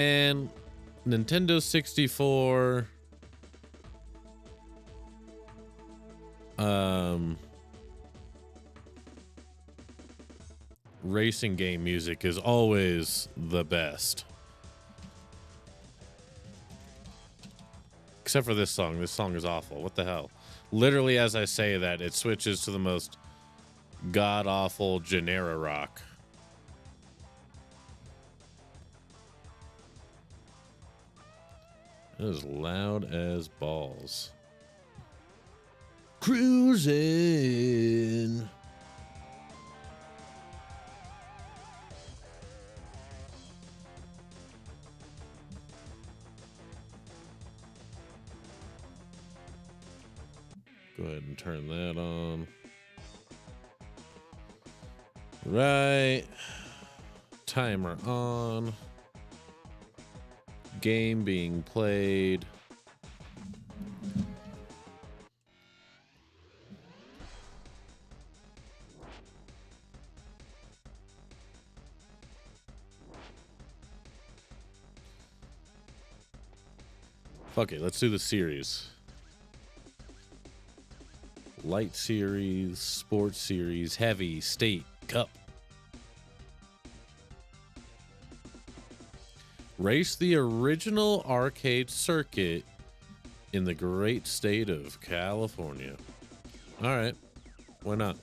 And Nintendo 64. Racing game music is always the best. Except for this song. This song is awful. What the hell? Literally, as I say that, it switches to the most god-awful Genera rock. It is loud as balls. Cruising. Go ahead and turn that on. Right. Timer on. Game being played. Fuck it, let's do the series. Light series, sports series, heavy, state, cup. Race the original arcade circuit in the great state of California. All right, why not?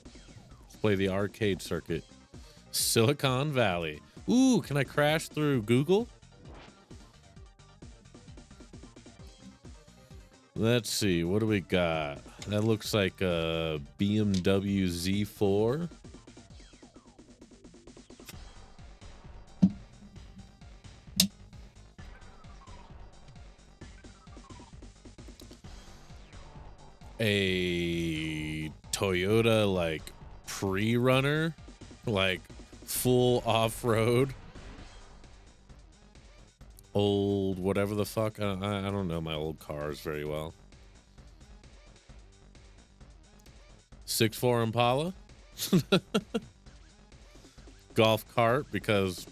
Let's play the arcade circuit. Silicon Valley. Ooh, can I crash through Google? Let's see, what do we got? That looks like a BMW Z4. A Toyota, like, pre-runner, like, full off-road. Old whatever the fuck. I don't know my old cars very well. 6.4 Impala. Golf cart, because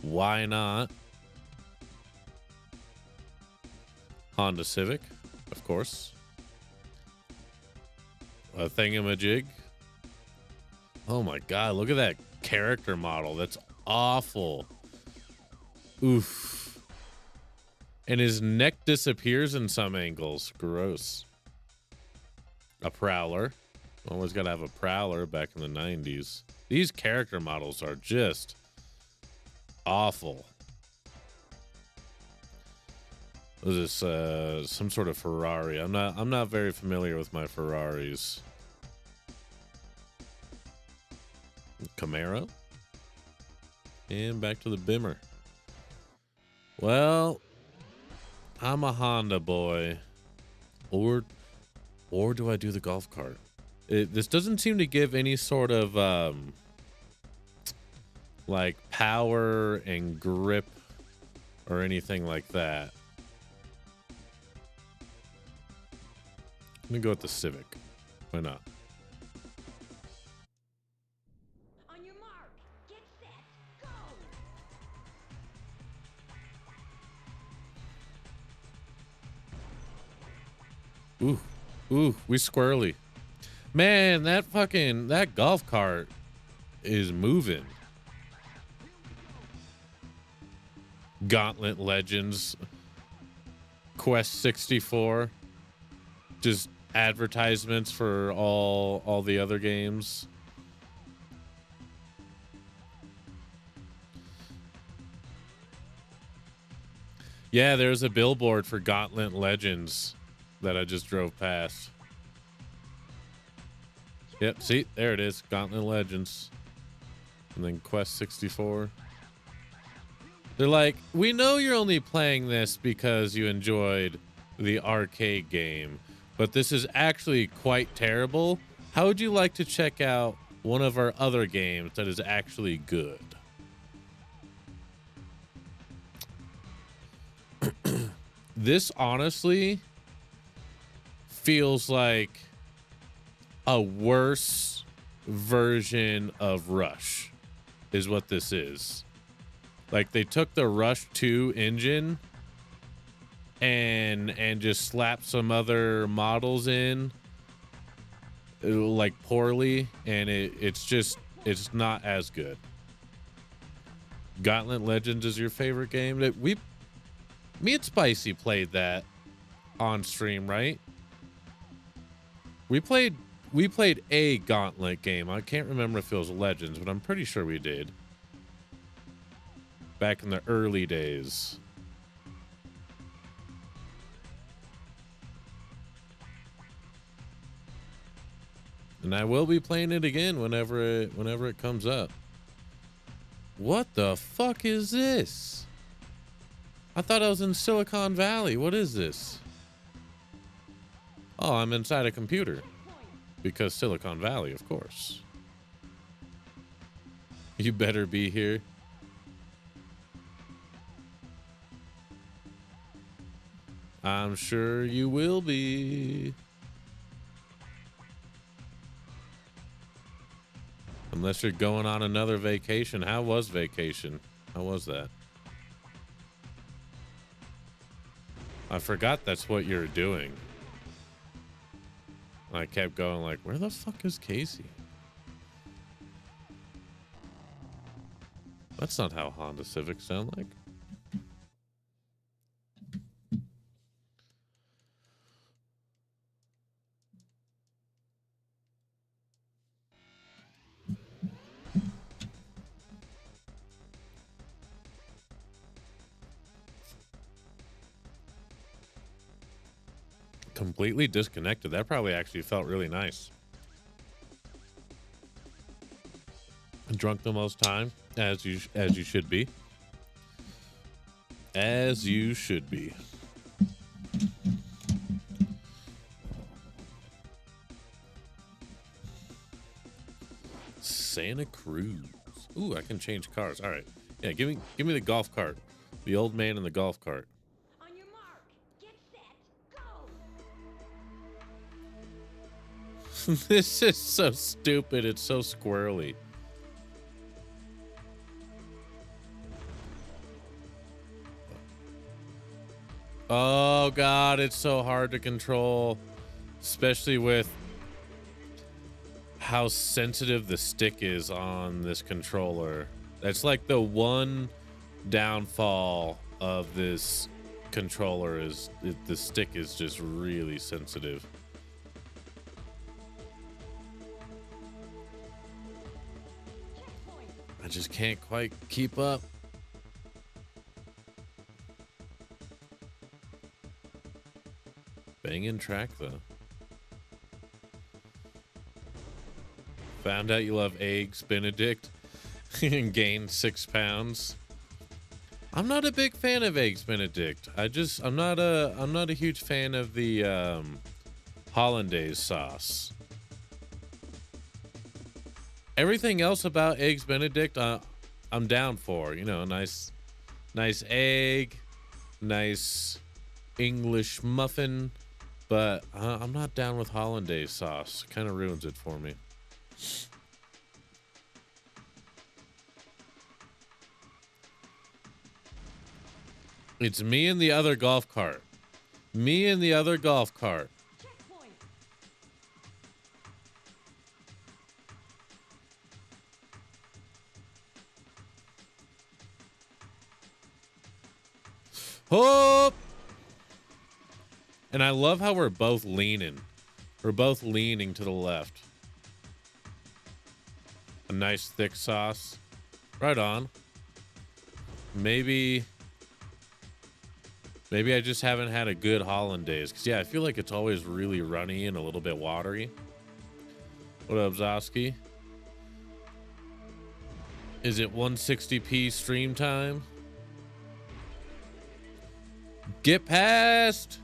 why not? Honda Civic, of course. A thingamajig. Oh my god, look at that character model. That's awful. Oof. And his neck disappears in some angles. Gross. A Prowler. Always got to have a Prowler back in the 90s. These character models are just awful. Was this some sort of Ferrari? I'm not very familiar with my Ferraris. Camaro. And back to the Bimmer. Well, I'm a Honda boy. Or do I do the golf cart? This doesn't seem to give any sort of like power and grip or anything like that. I'm gonna go with the Civic. Why not? On your mark, get set, go! Ooh, we squirrely. Man, that golf cart is moving. Gauntlet Legends. Quest 64. Just advertisements for all the other games. Yeah, there's a billboard for Gauntlet Legends that I just drove past. Yep, see, there it is. Gauntlet Legends. And then Quest 64. They're like, we know you're only playing this because you enjoyed the arcade game, but this is actually quite terrible. How would you like to check out one of our other games that is actually good? This honestly feels like a worse version of Rush is what this is. Like they took the Rush 2 engine and just slapped some other models in like poorly, and it's not as good. Gauntlet Legends is your favorite game? That me and Spicy played that on stream, right? We played a Gauntlet game. I can't remember if it was Legends, but I'm pretty sure we did. Back in the early days. And I will be playing it again whenever it comes up. What the fuck is this? I thought I was in Silicon Valley. What is this? Oh, I'm inside a computer. Because Silicon Valley, of course. You better be here. I'm sure you will be. Unless you're going on another vacation. How was vacation? How was that? I forgot that's what you're doing. I kept going like, where the fuck is Casey? That's not how Honda Civics sound like. Completely disconnected. That probably actually felt really nice. Drunk the most time, as you should be. As you should be. Santa Cruz. Ooh, I can change cars. All right. Yeah, give me the golf cart. The old man in the golf cart. On your mark, get set, go. This is so stupid. It's so squirrely. Oh God, it's so hard to control, especially with how sensitive the stick is on this controller. That's like the one downfall of this controller is the stick is just really sensitive. I just can't quite keep up. Banging track though. Found out you love eggs Benedict and gained 6 pounds. I'm not a big fan of eggs Benedict. I'm not a huge fan of the hollandaise sauce. Everything else about eggs Benedict I'm down for. You know, nice egg, nice English muffin, but I'm not down with hollandaise sauce. Kind of ruins it for me. It's me and the other golf cart. Me and the other golf cart. Checkpoint. Hope. And I love how we're both leaning. We're both leaning to the left. A nice thick sauce. Right on. Maybe I just haven't had a good hollandaise. Because, yeah, I feel like it's always really runny and a little bit watery. What up, Zosky? Is it 160p stream time? Get past!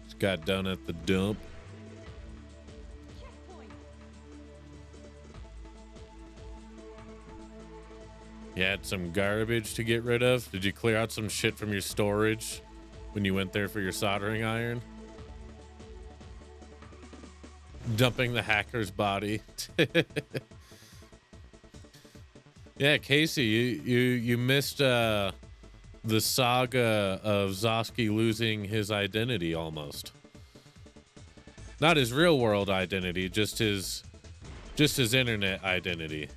Just got done at the dump. Checkpoint. You had some garbage to get rid of? Did you clear out some shit from your storage when you went there for your soldering iron? Dumping the hacker's body. Yeah, Casey, you missed the saga of Zosky losing his identity almost. Not his real world identity, just his internet identity.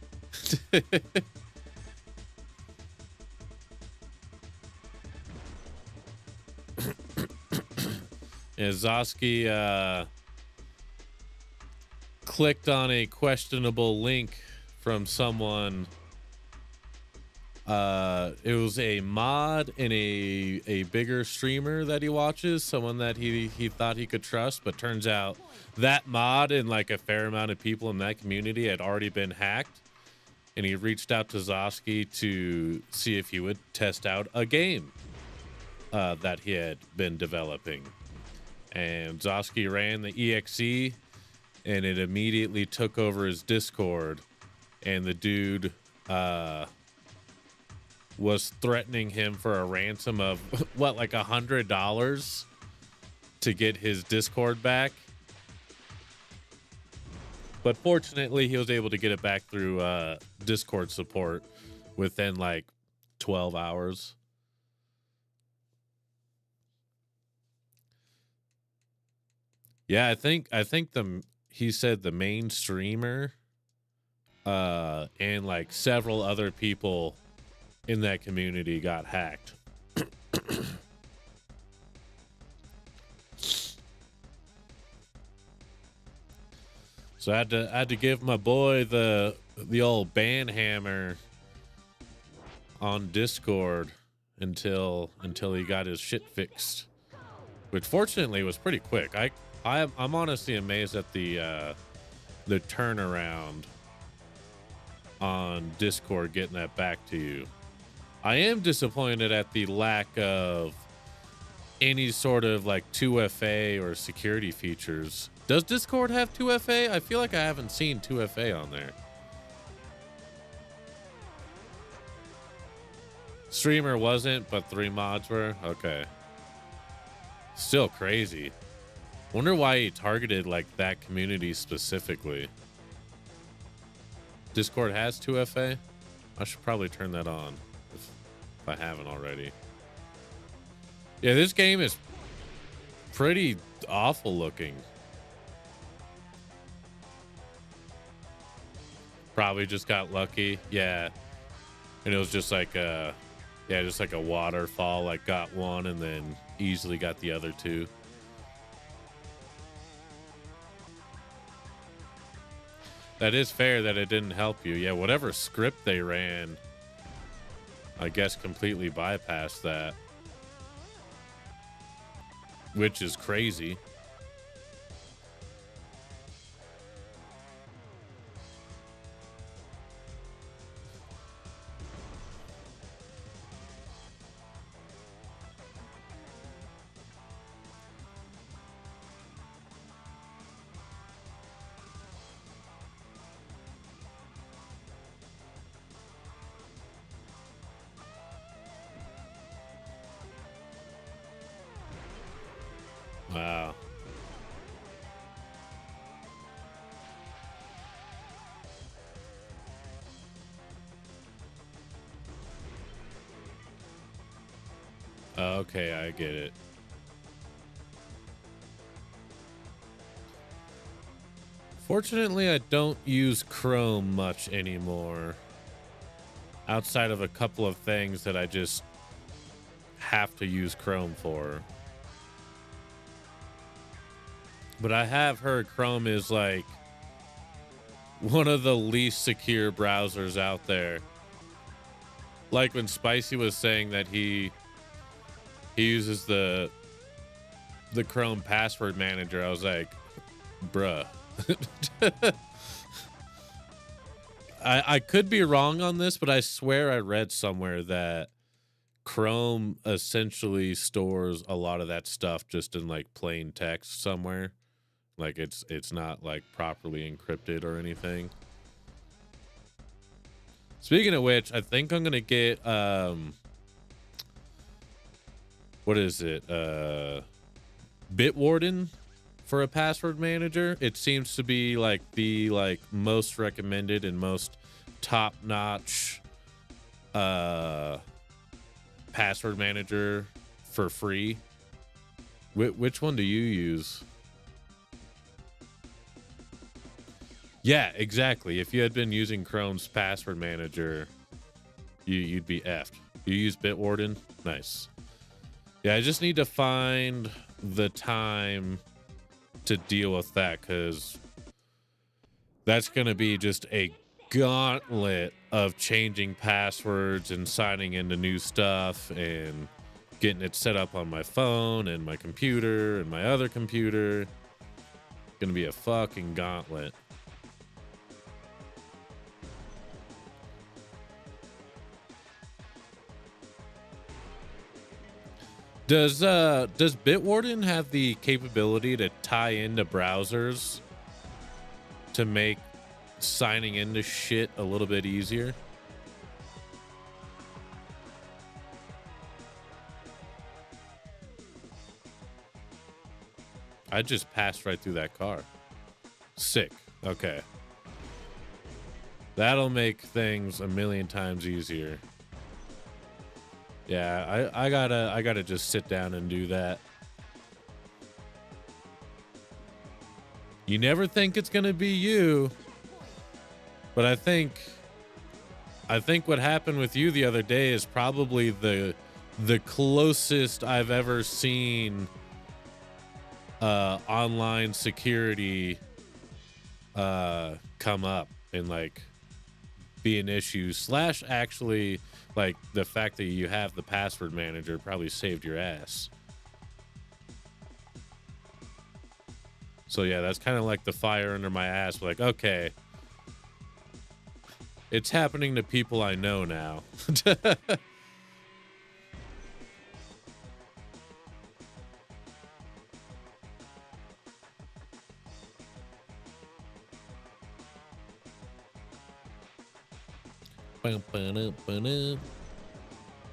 Yeah, Zosky clicked on a questionable link from someone. It was a mod and a bigger streamer that he watches, someone that he thought he could trust, but turns out that mod and like a fair amount of people in that community had already been hacked. And he reached out to Zosky to see if he would test out a game that he had been developing. And Zosky ran the EXE, and it immediately took over his Discord. And the dude was threatening him for a ransom of what, like $100 to get his Discord back. But fortunately, he was able to get it back through Discord support within like 12 hours. Yeah, I think he said the main streamer and like several other people in that community got hacked. So I had to give my boy the old ban hammer on Discord until he got his shit fixed, which fortunately was pretty quick. I'm honestly amazed at the turnaround on Discord getting that back to you. I am disappointed at the lack of any sort of like 2FA or security features. Does Discord have 2FA? I feel like I haven't seen 2FA on there. Streamer wasn't, but 3 mods were? Okay. Still crazy. Wonder why he targeted like that community specifically. Discord has 2FA? I should probably turn that on if I haven't already. Yeah, this game is pretty awful looking. Probably just got lucky. Yeah. And it was just like a waterfall. Like got one and then easily got the other 2. That is fair that it didn't help you. Yeah, whatever script they ran, I guess completely bypassed that. Which is crazy. Wow. Okay, I get it. Fortunately, I don't use Chrome much anymore. Outside of a couple of things that I just have to use Chrome for. But I have heard Chrome is like one of the least secure browsers out there. Like when Spicy was saying that he uses the Chrome password manager, I was like, bruh. I could be wrong on this, but I swear I read somewhere that Chrome essentially stores a lot of that stuff just in like plain text somewhere. Like it's not like properly encrypted or anything. Speaking of which, I think I'm gonna get what what is it? Bitwarden for a password manager. It seems to be like the most recommended and most top-notch password manager for free. Which one do you use? Yeah, exactly. If you had been using Chrome's password manager, you'd be effed. You use Bitwarden? Nice. Yeah, I just need to find the time to deal with that, because that's going to be just a gauntlet of changing passwords and signing into new stuff and getting it set up on my phone and my computer and my other computer. Going to be a fucking gauntlet. Does Bitwarden have the capability to tie into browsers to make signing into shit a little bit easier? I just passed right through that car. Sick. Okay. That'll make things a million times easier. Yeah, I gotta just sit down and do that. You never think it's gonna be you, but I think what happened with you the other day is probably the closest I've ever seen online security come up and like be an issue, slash actually like the fact that you have the password manager probably saved your ass. So yeah, that's kind of like the fire under my ass. Like, okay, it's happening to people I know now.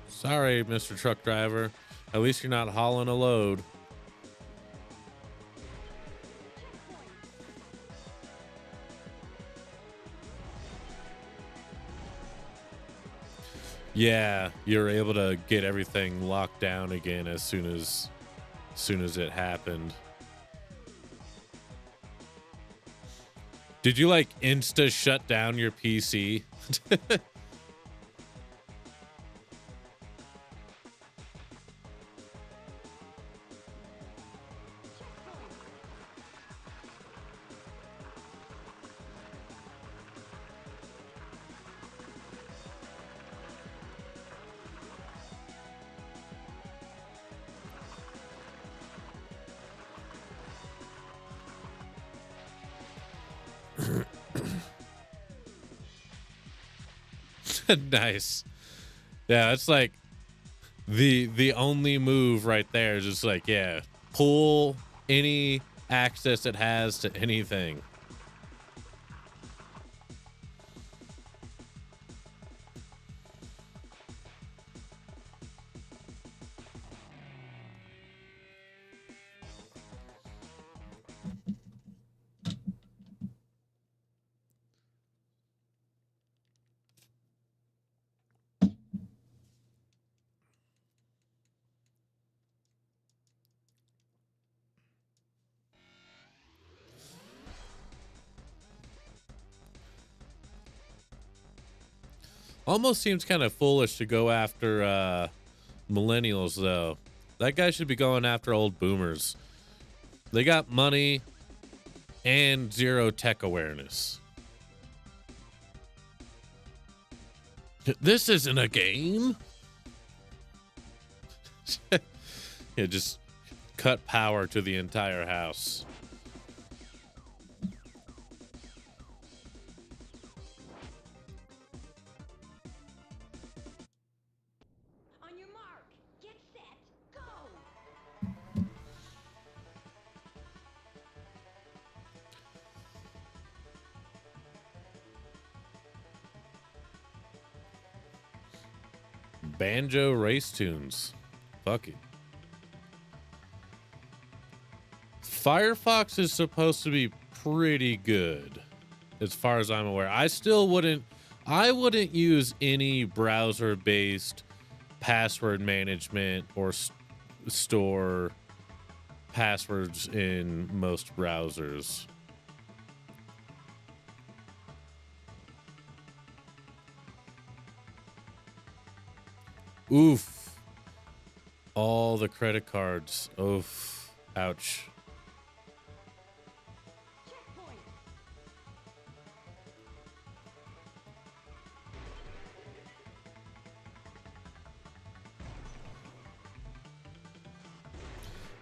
Sorry, Mr. Truck Driver. At least you're not hauling a load. Yeah, you're able to get everything locked down again as soon as it happened. Did you like insta shut down your PC? Nice. Yeah, it's like the only move right there is just like, yeah, pull any access it has to anything. Almost seems kind of foolish to go after millennials, though. That guy should be going after old boomers. They got money and zero tech awareness. This isn't a game. Yeah, just cut power to the entire house. On your mark, get set, go! Banjo race tunes. Fuck it. Firefox is supposed to be pretty good, as far as I'm aware. I wouldn't use any browser-based password management or store passwords in most browsers. Oof. All the credit cards. Oof. Ouch. Checkpoint.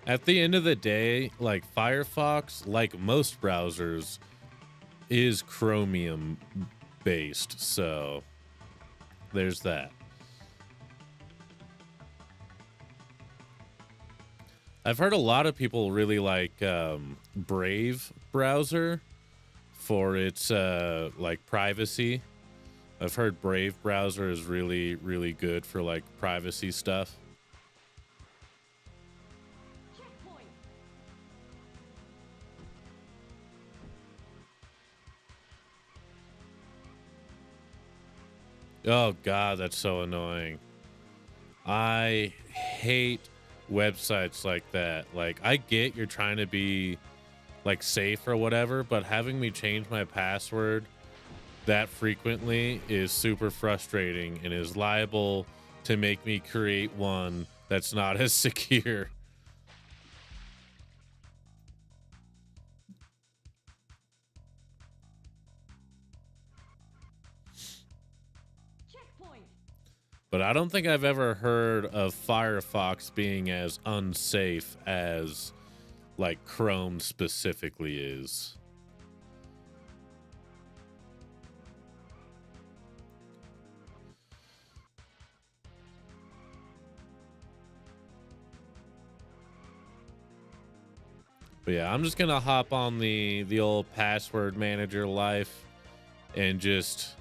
At the end of the day, like Firefox, like most browsers, is Chromium based. So there's that. I've heard a lot of people really like Brave browser for its like privacy. I've heard Brave browser is really, really good for like privacy stuff. Checkpoint. Oh God, that's so annoying. I hate websites like that. Like, I get you're trying to be like safe or whatever, but having me change my password that frequently is super frustrating and is liable to make me create one that's not as secure. Checkpoint. But I don't think I've ever heard of Firefox being as unsafe as like Chrome specifically is. But yeah, I'm just gonna hop on the old password manager life and just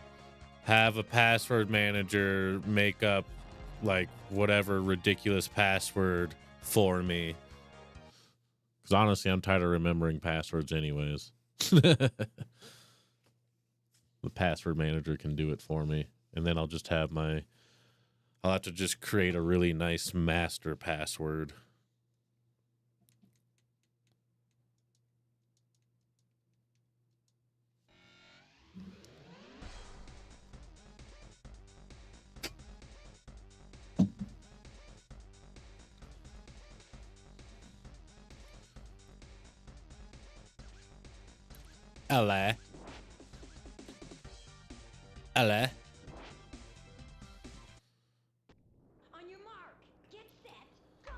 have a password manager make up like whatever ridiculous password for me. Because honestly, I'm tired of remembering passwords anyways. The password manager can do it for me. And then I'll just have I'll have to just create a really nice master password. Ella. Ella. On your mark. Get set. Go.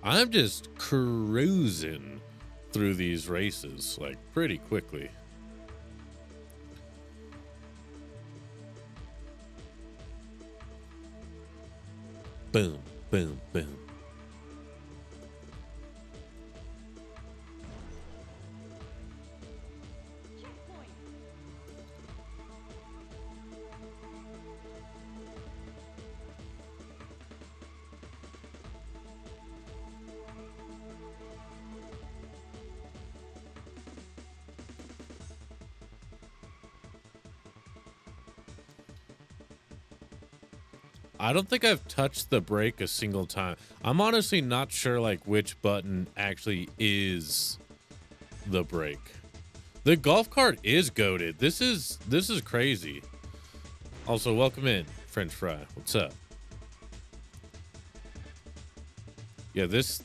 I'm just cruising through these races like pretty quickly. Boom, boom, boom. Checkpoint. I don't think I've touched the brake a single time. I'm honestly not sure like which button actually is the brake. The golf cart is goated. This is crazy. Also, welcome in, French Fry. What's up? Yeah, this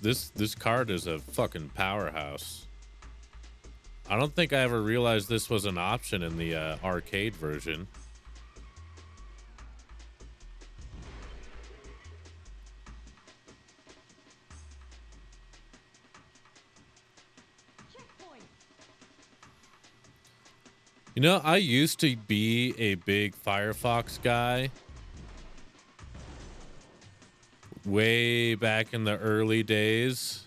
cart is a fucking powerhouse. I don't think I ever realized this was an option in the arcade version. Checkpoint. You know, I used to be a big Firefox guy. Way back in the early days.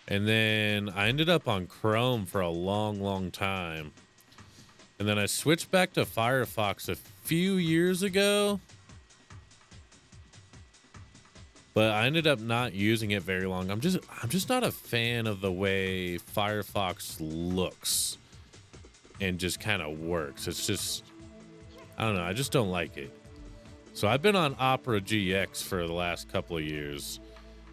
And then I ended up on Chrome for a long, long time. And then I switched back to Firefox a few years ago. But I ended up not using it very long. I'm just not a fan of the way Firefox looks and just kind of works. It's just, I don't know, I just don't like it. So I've been on Opera GX for the last couple of years,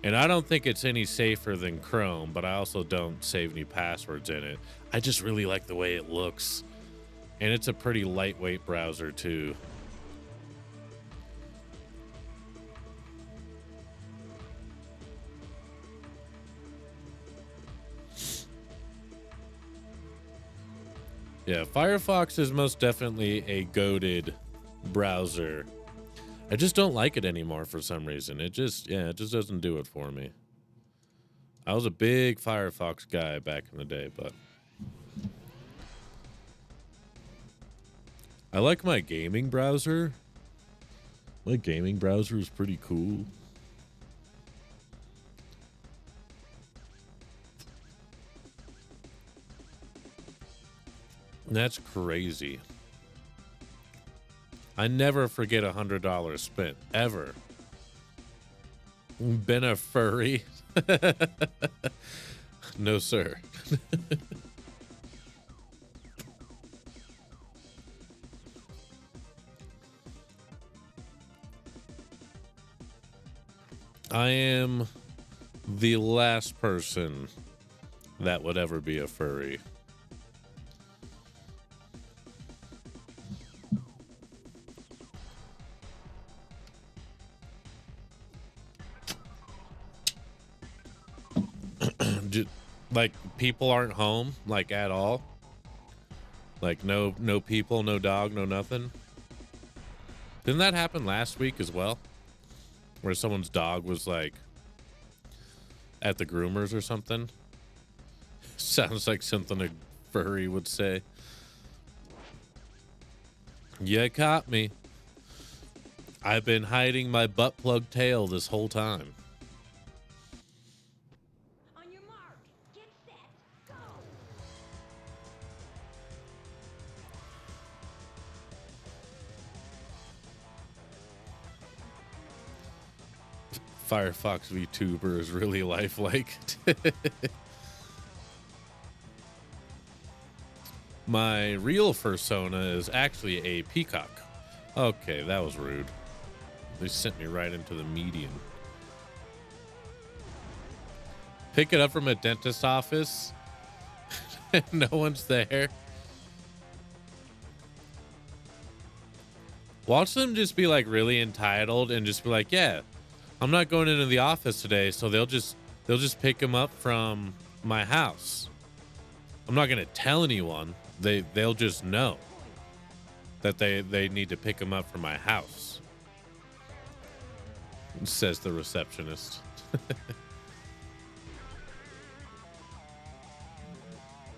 and I don't think it's any safer than Chrome, but I also don't save any passwords in it. I just really like the way it looks, and it's a pretty lightweight browser too. Yeah, Firefox is most definitely a goated browser. I just don't like it anymore for some reason. It just doesn't do it for me. I was a big Firefox guy back in the day, but I like my gaming browser. My gaming browser is pretty cool. That's crazy. I never forget $100 spent, ever. Been a furry? No, sir. I am the last person that would ever be a furry. Like, people aren't home, like, at all. Like, no people, no dog, no nothing. Didn't that happen last week as well? Where someone's dog was, like, at the groomers or something? Sounds like something a furry would say. You caught me. I've been hiding my butt plug tail this whole time. On your mark, get set, go! Firefox VTuber is really lifelike. My real persona is actually a peacock. Okay, that was rude. They sent me right into the median. Pick it up from a dentist's office. No one's there. Watch them just be like really entitled and just be like, yeah, I'm not going into the office today, so they'll just pick him up from my house. I'm not gonna tell anyone. They'll just know that they need to pick him up from my house, says the receptionist.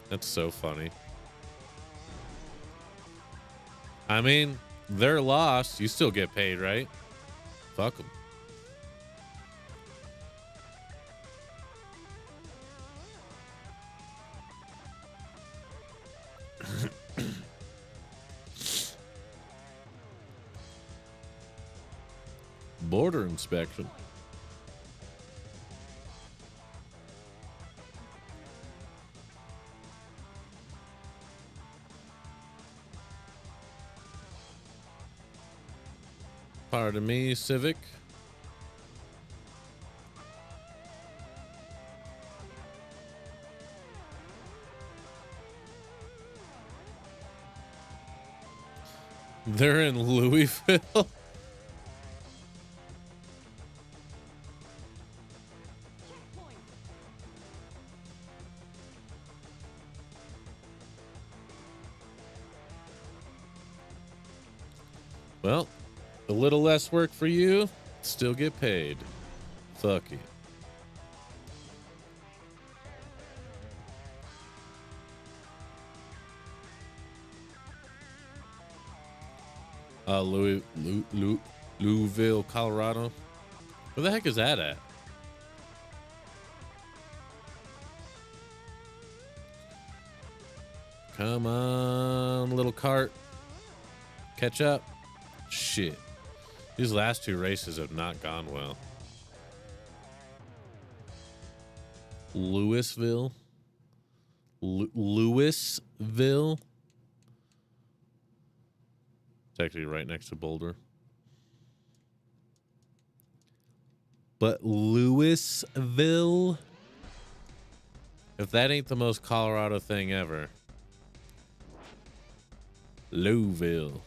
That's so funny. I mean, they're lost. You still get paid, right? Fuck them. Border inspection. Pardon me, Civic. They're in Louisville. Checkpoint. Well, a little less work for you, still get paid. Fuck it. Louisville, Colorado. Where the heck is that at? Come on, little cart. Catch up. Shit. These last two races have not gone well. Louisville. Louisville. It's actually right next to Boulder. But Louisville, if that ain't the most Colorado thing ever. Louisville.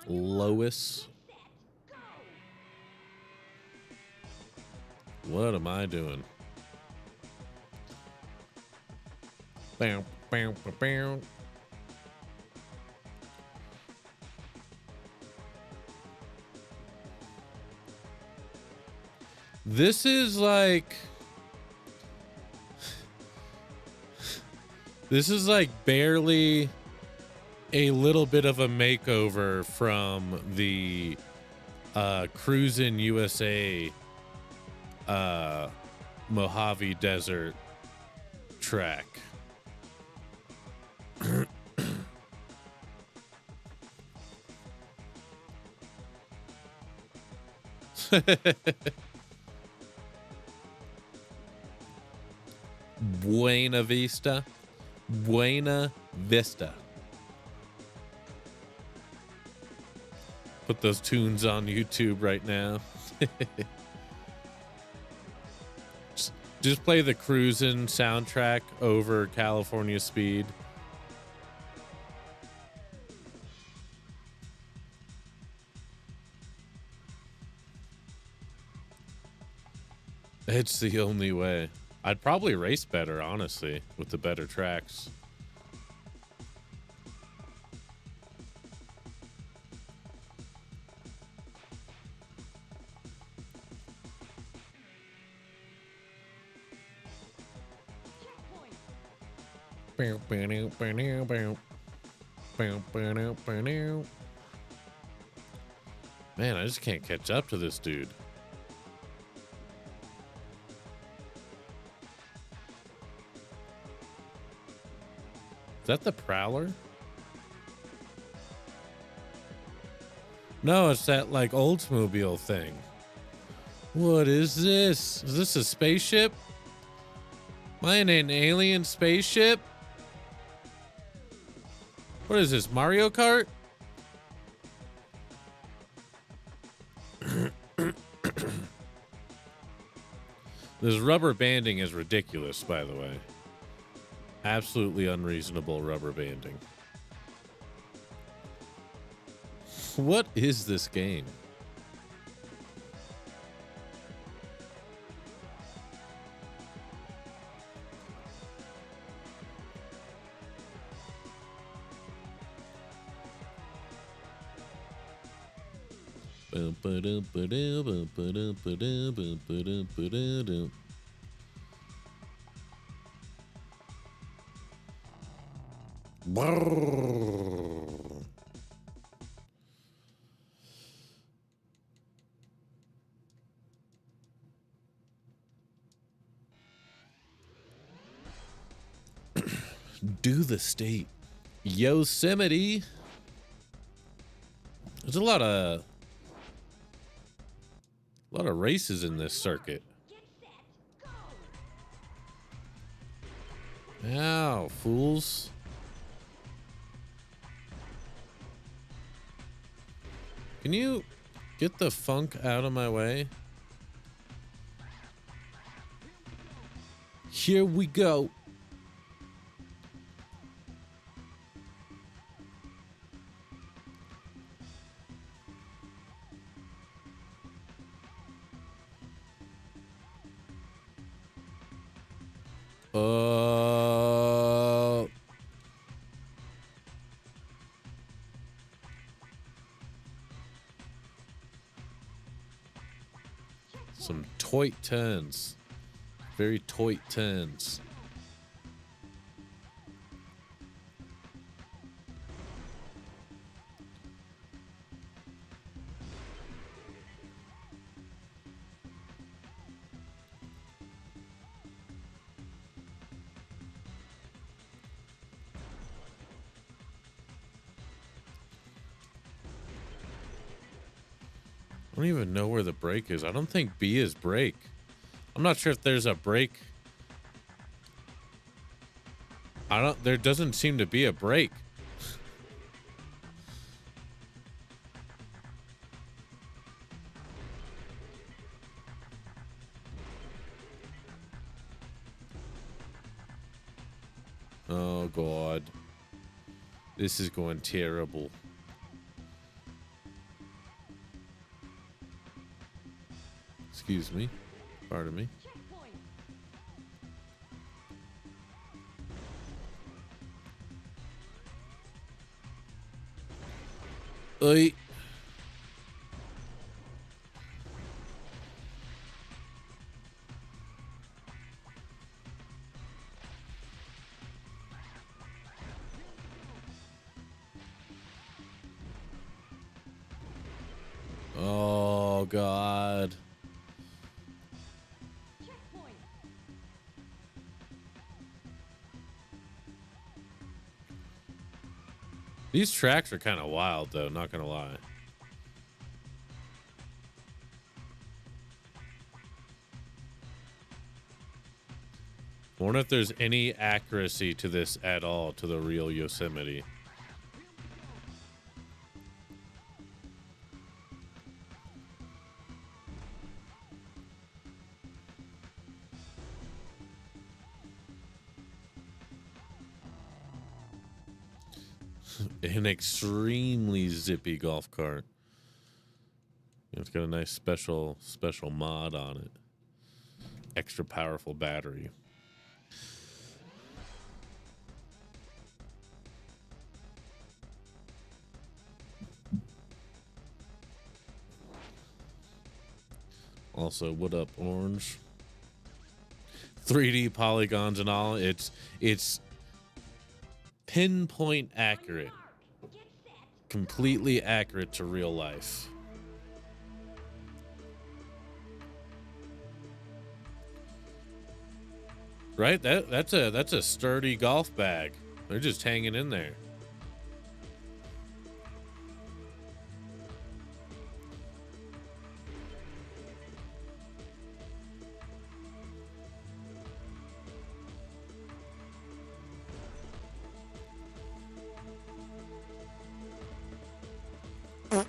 Lois. What am I doing? Bow, bow, bow, bow. This is like barely a little bit of a makeover from the Cruisin' USA Mojave Desert track. Buena Vista. Buena Vista. Put those tunes on YouTube right now. Just play the Cruisin' soundtrack over California Speed. It's the only way. I'd probably race better, honestly, with the better tracks. Man, I just can't catch up to this dude. Is that the Prowler? No, it's that like Oldsmobile thing. What is this? Is this a spaceship? Am I in an alien spaceship? What is this, Mario Kart? This rubber banding is ridiculous, by the way. Absolutely unreasonable rubber banding. What is this game? Do the state. Yosemite. There's a lot of races in this circuit. Ow, fools. Can you get the funk out of my way? Here we go. Some toit turns. Very toit turns. I don't even know where the brake is. I don't think B is brake. I'm not sure if there's a brake. There doesn't seem to be a brake. Oh, God. This is going terrible. Excuse me. Pardon me. Checkpoint. Oi. Oh, God. Checkpoint. These tracks are kind of wild, though, not gonna lie. I wonder if there's any accuracy to this at all to the real Yosemite. An extremely zippy golf cart. It's got a nice special mod on it. Extra powerful battery. Also, what up, Orange? 3D polygons and all. It's pinpoint accurate. Mark. Get set. Completely accurate to real life. Right? That's a sturdy golf bag. They're just hanging in there. Checkpoint.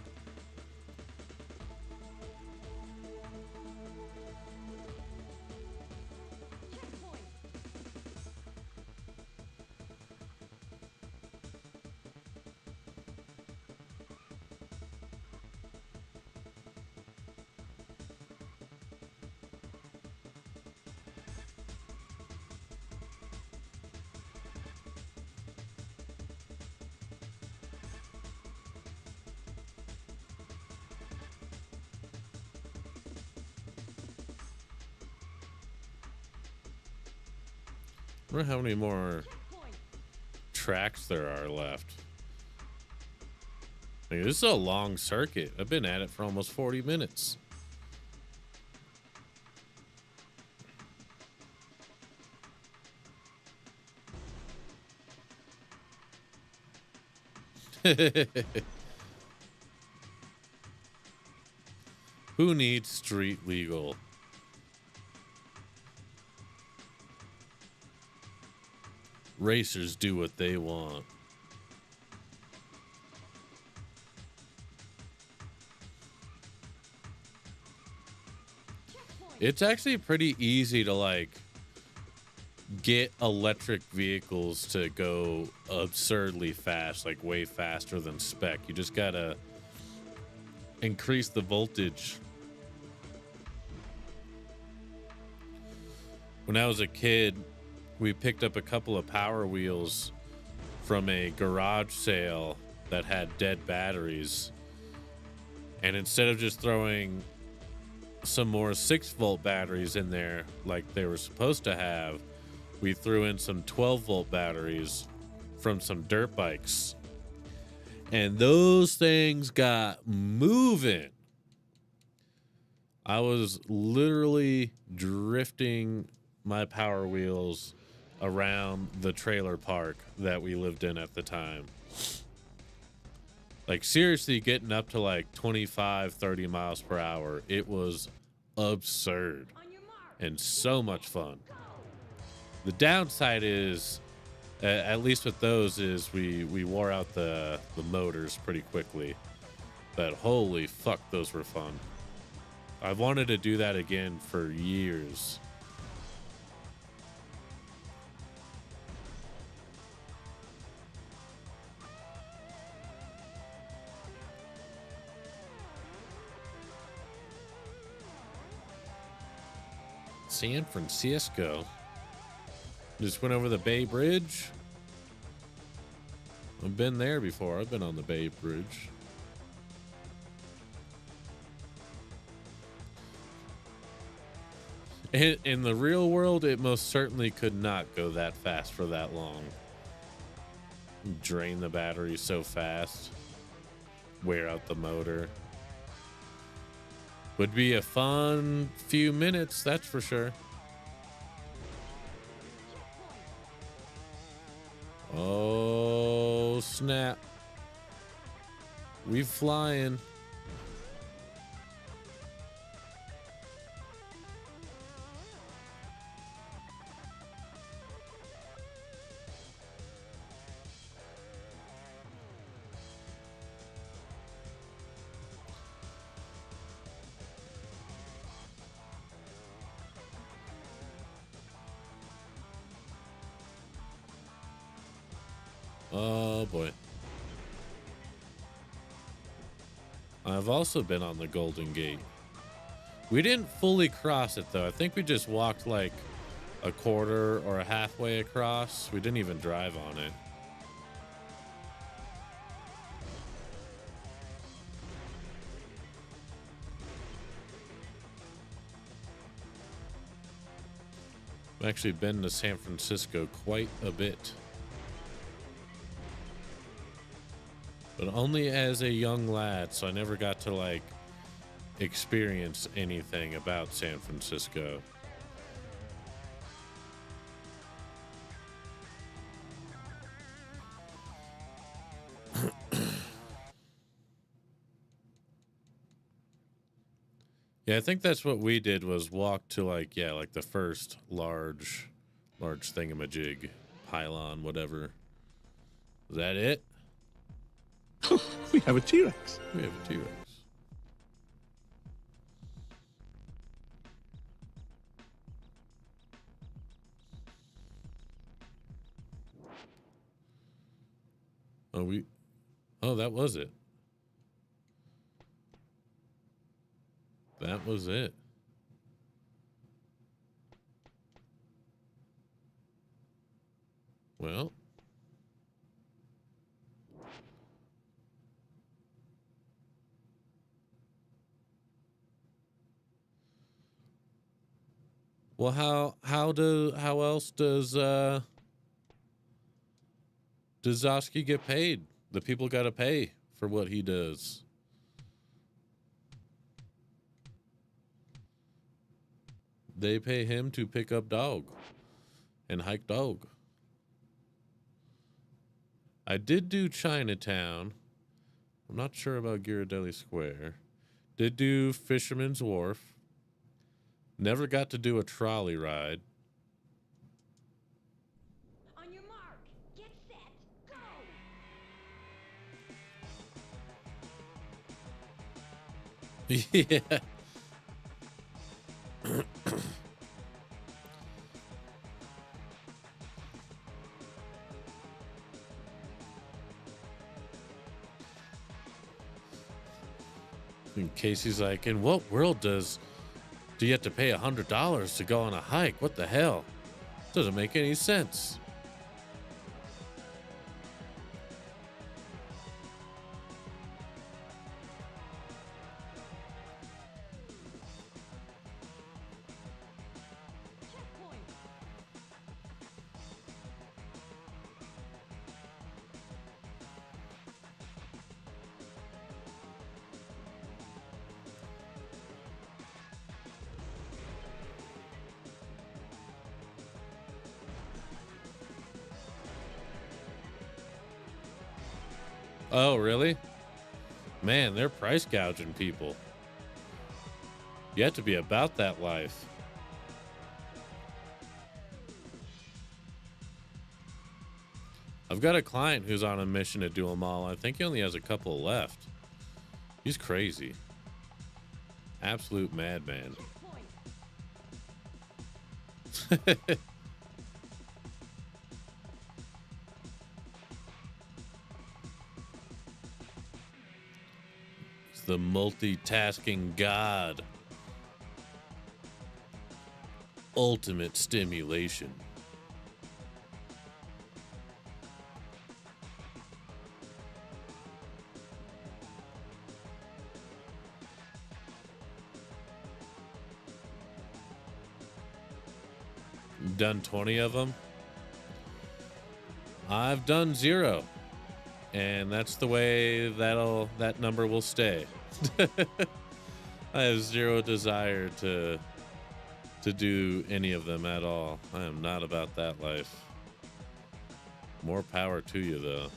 I wonder how many more Checkpoint. tracks there are left. Like, this is a long circuit. I've been at it for almost 40 minutes. Who needs street legal? Racers do what they want. Checkpoint. It's actually pretty easy to like get electric vehicles to go absurdly fast, like way faster than spec. You just gotta increase the voltage. When I was a kid, we picked up a couple of Power Wheels from a garage sale that had dead batteries. And instead of just throwing some more 6-volt batteries in there like they were supposed to have, we threw in some 12-volt batteries from some dirt bikes. And those things got moving. I was literally drifting my Power Wheels around the trailer park that we lived in at the time. Like seriously getting up to like 25, 30 miles per hour. It was absurd On your mark. and so much fun. The downside is, at least with those, is we wore out the motors pretty quickly. But holy fuck, those were fun. I've wanted to do that again for years. San Francisco. Just went over the Bay Bridge. I've been there before. I've been on the Bay Bridge. In the real world, it most certainly could not go that fast for that long. Drain the battery so fast. Wear out the motor. Would be a fun few minutes, that's for sure. Oh, snap. We flying. Oh boy. I've also been on the Golden Gate. We didn't fully cross it though. I think we just walked like a quarter or a halfway across. We didn't even drive on it. I've actually been to San Francisco quite a bit. But only as a young lad, so I never got to like experience anything about San Francisco. Yeah, I think that's what we did, was walk to like, yeah, like the first large thingamajig, pylon, whatever. Is that it? We have a T-Rex. We have a T-Rex. Oh, that was it. That was it. Well. Well, how else does Zosky get paid? The people got to pay for what he does. They pay him to pick up dog and hike dog. I did do Chinatown. I'm not sure about Ghirardelli Square. Did do Fisherman's Wharf. Never got to do a trolley ride. On your mark. Get set. Go. Yeah. And Casey's like, in what world do you have to pay $100 to go on a hike? What the hell? Doesn't make any sense. Checkpoint. Oh, really? Man, they're price gouging people. You have to be about that life. I've got a client who's on a mission to do them all. I think he only has a couple left. He's crazy. Absolute madman. He's the multitasking god. Ultimate stimulation. Done 20 of them. I've done 0, and that's the way that number will stay. I have 0 desire to do any of them at all. I am not about that life. More power to you, though.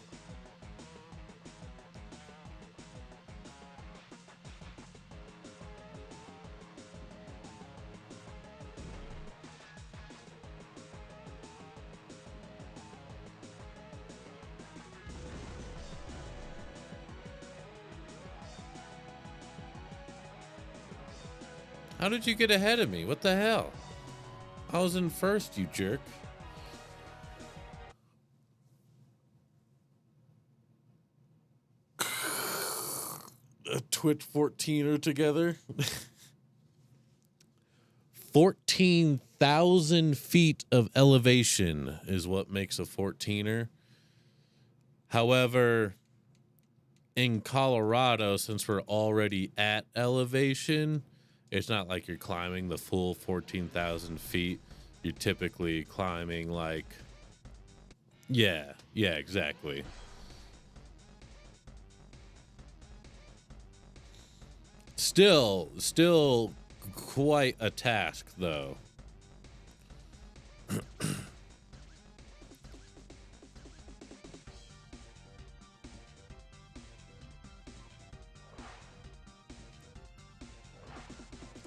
How did you get ahead of me? What the hell? I was in first, you jerk. A Twitch 14er together. 14,000 feet of elevation is what makes a 14er. However, in Colorado, since we're already at elevation, it's not like you're climbing the full 14,000 feet. You're typically climbing like, yeah, exactly. Still quite a task, though.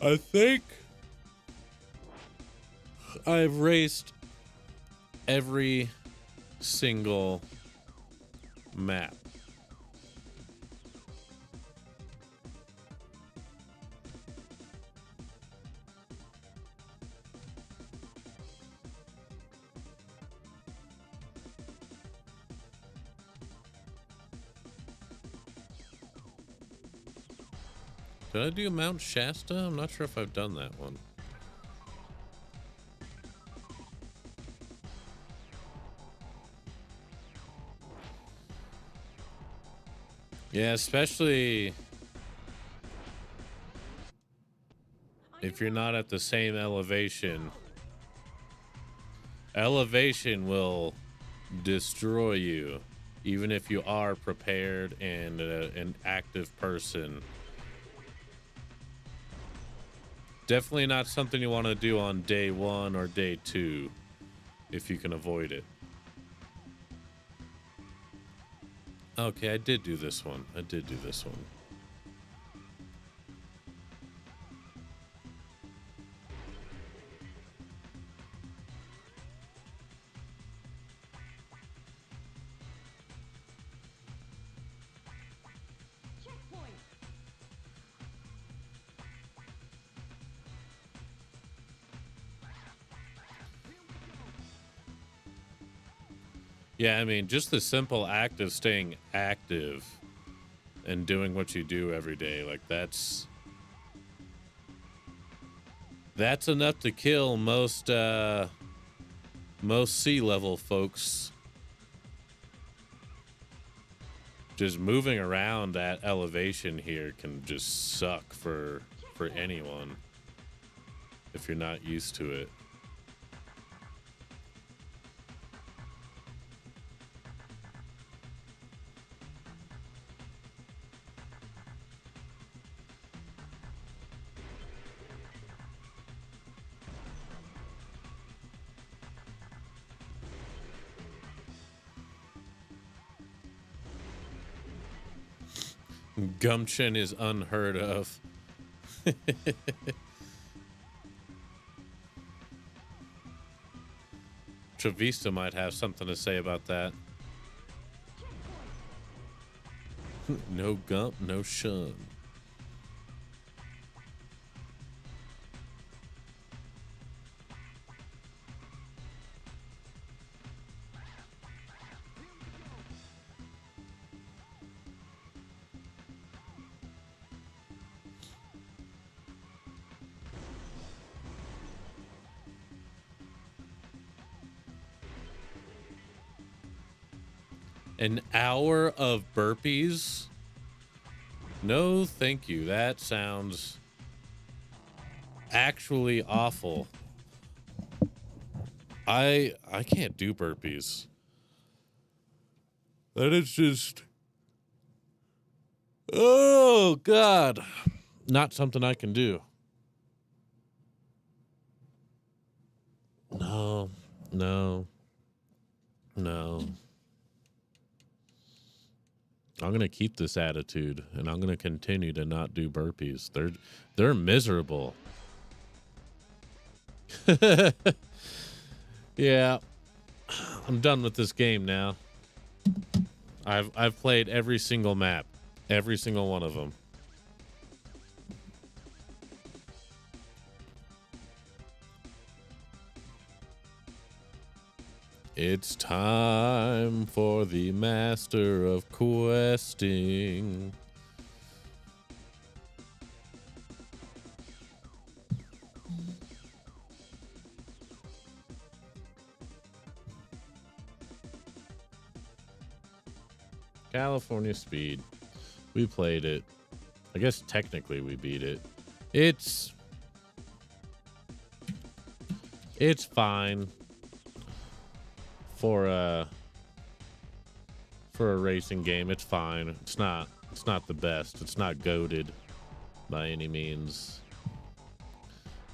I think I've raced every single map. Did I do Mount Shasta? I'm not sure if I've done that one. Yeah, especially if you're not at the same elevation. Elevation will destroy you, even if you are prepared and an active person. Definitely not something you want to do on day 1 or day 2, if you can avoid it. Okay, I did do this one. Checkpoint. Yeah, I mean, just the simple act of staying active and doing what you do every day, like that's enough to kill most sea level folks. Just moving around at elevation here can just suck for anyone if you're not used to it. Gumption is unheard of. Travista might have something to say about that. No gump, no shun. An hour of burpees? No, thank you. That sounds actually awful. I can't do burpees. That is just, oh God, not something I can do. No, no, no. I'm gonna keep this attitude, and I'm gonna continue to not do burpees. They're miserable. Yeah, I'm done with this game now. I've played every single map, every single one of them. It's time for the master of questing. California Speed. We played it. I guess technically we beat it. It's fine for a racing game. It's fine. It's not the best. It's not goated by any means.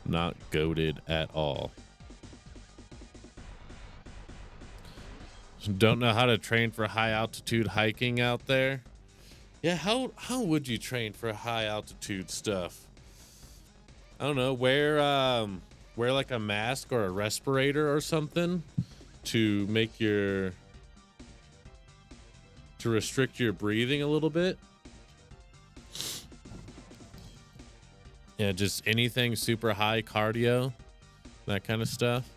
Not goated at all. Don't know how to train for high altitude hiking out there. Yeah, how would you train for high altitude stuff? I don't know. Wear like a mask or a respirator or something to make to restrict your breathing a little bit. Yeah, just anything super high cardio, that kind of stuff.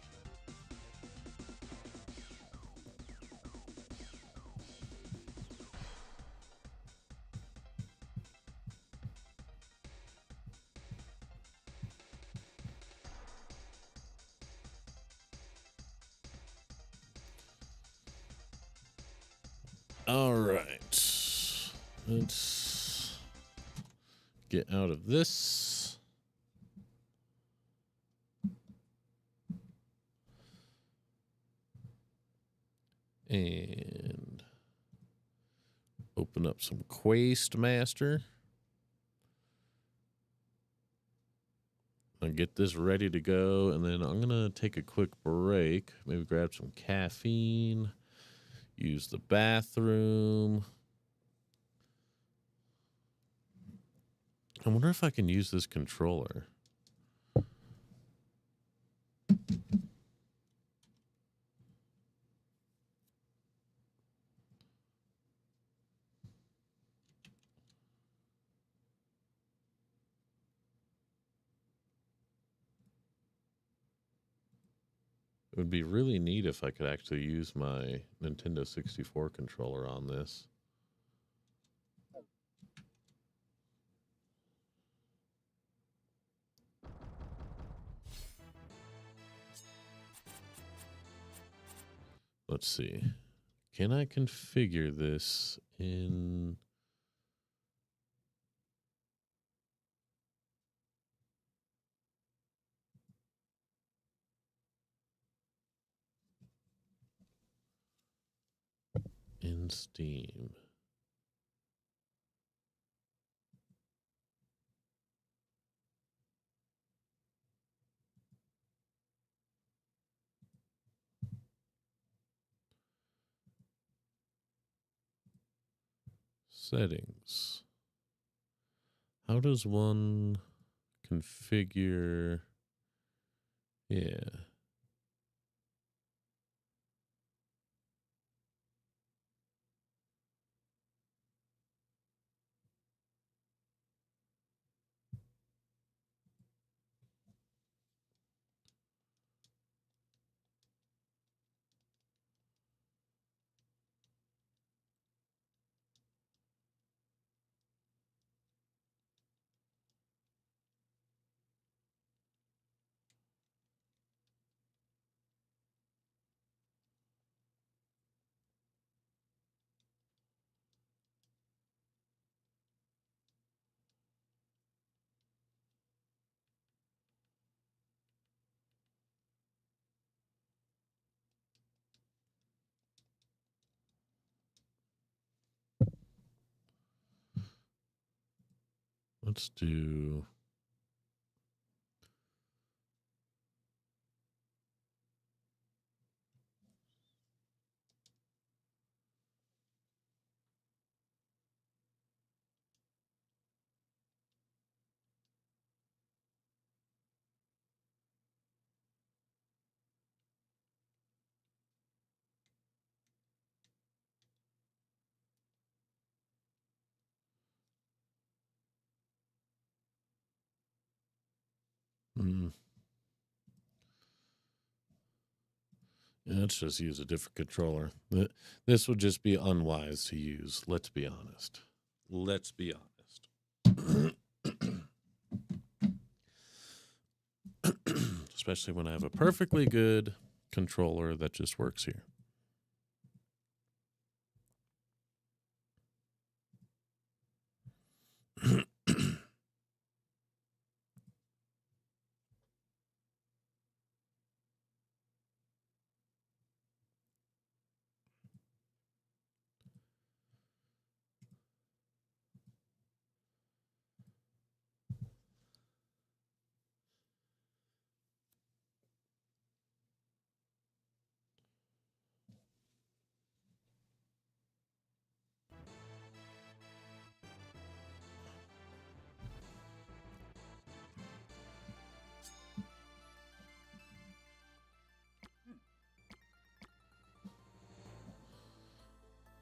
All right. Let's get out of this. And open up some Quest Master. I'll get this ready to go, and then I'm going to take a quick break. Maybe grab some caffeine. Use the bathroom. I wonder if I can use this controller. It would be really neat if I could actually use my Nintendo 64 controller on this. Let's see. Can I configure this in... in Steam? Settings. How does one configure? Yeah. Let's do. Mm, yeah, let's just use a different controller. This would just be unwise to use. Let's be honest. Let's be honest. Especially when I have a perfectly good controller that just works here.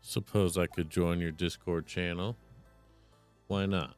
Suppose I could join your Discord channel. Why not?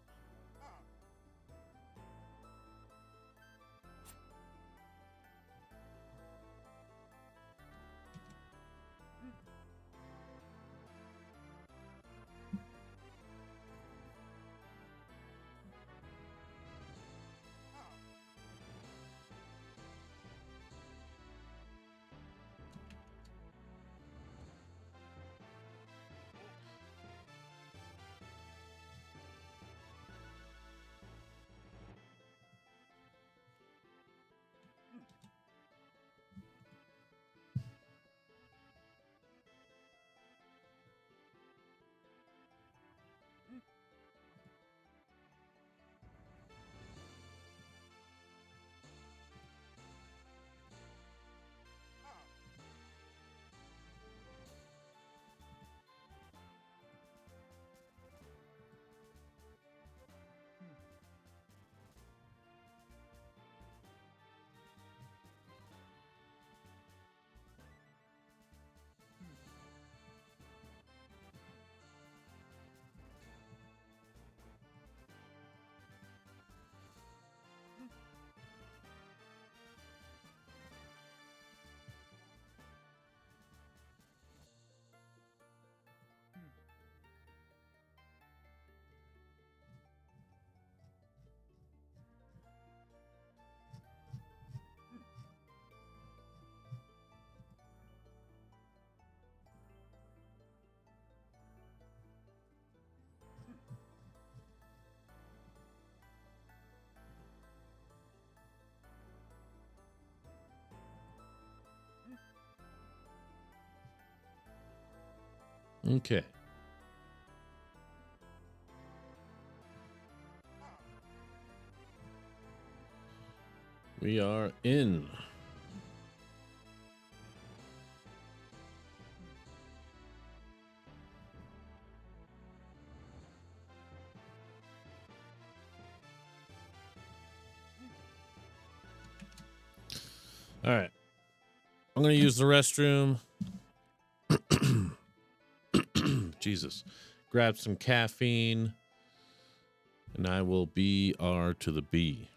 Okay. We are in. All right. I'm going to use the restroom. Jesus. Grab some caffeine. And I will be R to the B.